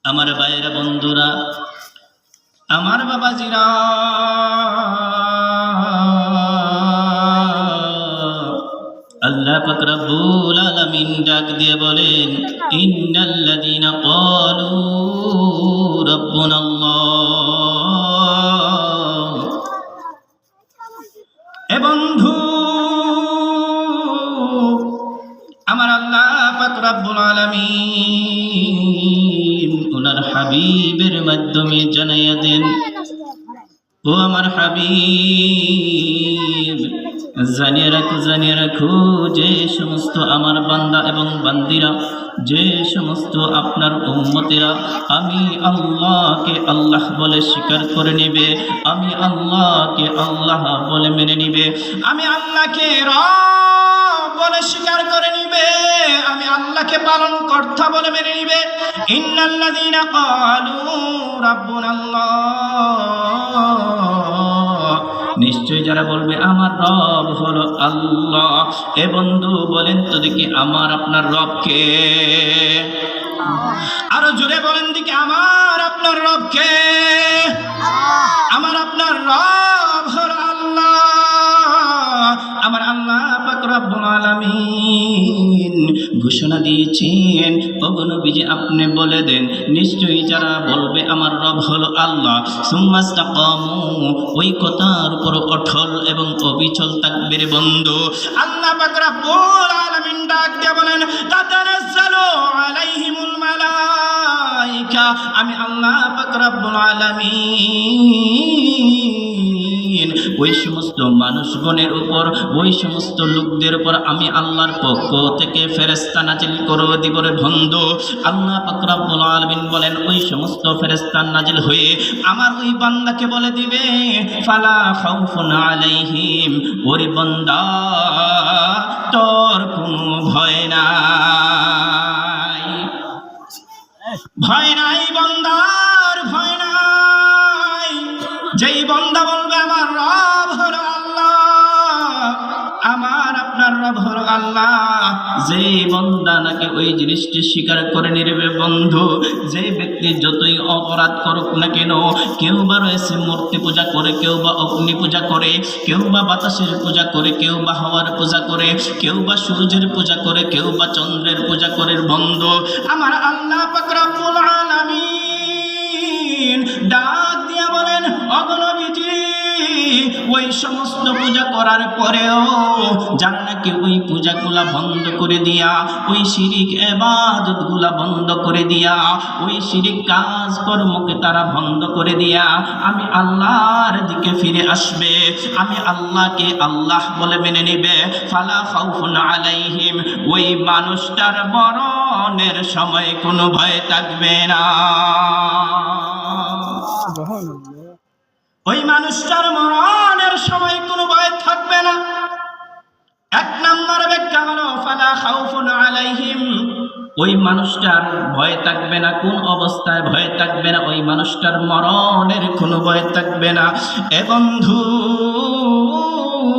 আমার ভাইয়েরা, বন্ধুরা, আমার বাবাজিরা, আল্লাহ পাক রব্বুল আলামিন ডাক দিয়ে বলেন, ইন্নাল্লাযীনা ক্বালু রাব্বুনাল্লাহ। এ বন্ধু, আমার আল্লাহ পাক রব্বুল আলামিন ওনার হাবিবের মাধ্যমে জানাইয়া দেন, ও আমার হাবিব, জানিয়ে রাখো যে সমস্ত আমার বান্দা এবং বান্দিরা, যে সমস্ত আপনার উম্মতেরা আমি আল্লাহকে আল্লাহ বলে স্বীকার করে নেবে, আমি আল্লাহকে আল্লাহ বলে মেনে নিবে, আমি আল্লাহকে রব বলে স্বীকার করে নিবে, আমি আল্লাহকে পালন কর্তা বলে মেনে নিবে। ইন্নাল্লাযীনা ক্বালু রাব্বুনাল্লাহ, নিশ্চয় যারা বলবে আমার রব হলো আল্লাহ। এ বন্ধু, বলেন তো দেখি আমার আপনার রব কে? আরো জোরে বলেন দেখি আমার আপনার রব কে? আমার আপনার রব হলো আল্লাহ। আমার আল্লাহ পাক রব্বুল আলামিন ঘোষণা দিয়েছেন, ওগো নবীজি আপনি বলে দেন, নিশ্চয়ই যারা বলবে আমার রব হলো আল্লাহ, সুম্মাস্তাকামু, ওই কথার উপর অটল এবং অবিচল থাকবে রে বন্ধু। আল্লাহ পাক রব্বুল আলামিন ডাক দিয়ে বলেন, তাতানাজ্জালু আলাইহিমুল মালাইকা, আমি আল্লাহ পাক রব্বুল আলামিন ওই সমস্ত মানুষগণের উপর, ওই সমস্ত লোকদের উপর আমি আল্লাহর পক্ষ থেকে ফেরেশতা নাজিল করে দিব রে বন্ধু। আল্লাহ পাক রব্বুল আলামিন বলেন, ওই সমস্ত ফেরেশতা নাজিল হয়ে আমার ওই বান্দাকে বলে দিবে, ফালা খাউফুন আলাইহিম, ওরে বান্দা তোর কোনো ভয় নাই, ভয় নাই বান্দার, ভয় নাই। যেই বান্দা বলবে আমার রব হলো আল্লাহ, আমার আপনার রব হলো আল্লাহ, যেই বান্দা নাকি ওই জিনিসটি স্বীকার করে নিবে বন্ধু, যে ব্যক্তি যতই অপরাধ করুক না কেন, কেউ বা রয়েছে মূর্তি পূজা করে, কেউ বা অগ্নি পূজা করে, কেউ বা বাতাসের পূজা করে, কেউ বা হাওয়ার পূজা করে, কেউ বা সূর্যের পূজা করে, কেউ বা চন্দ্রের পূজা করে বন্ধু, আমার আল্লাহ পাক রব্বুল আলামিন ডাক দিয়া বলেন, ওগো নবীজি ওই সমস্ত পূজা করার পরেও যারা নাকি ওই পূজাগুলা বন্ধ করে দিয়া, ওই শিরিক ইবাদতগুলা বন্ধ করে দিয়া, ওই শিরিক কাজকর্মকে তারা বন্ধ করে দিয়া আমি আল্লাহর দিকে ফিরে আসবে, আমি আল্লাহকে আল্লাহ বলে মেনে নিবে, ফালা খাউফুন আলাইহিম, ওই মানুষটার মরণের সময় কোনো ভয় থাকবে না, ওই মানুষটার মরণের সময় কোনো ভয় থাকবে না। এক নম্বর ব্যাখ্যা হলো ফালা খাউফুন আলাইহিম, ওই মানুষটার ভয় থাকবে না। কোন অবস্থায় ভয় থাকবে না? ওই মানুষটার মরণের কোনো ভয় থাকবে না। এ বন্ধু,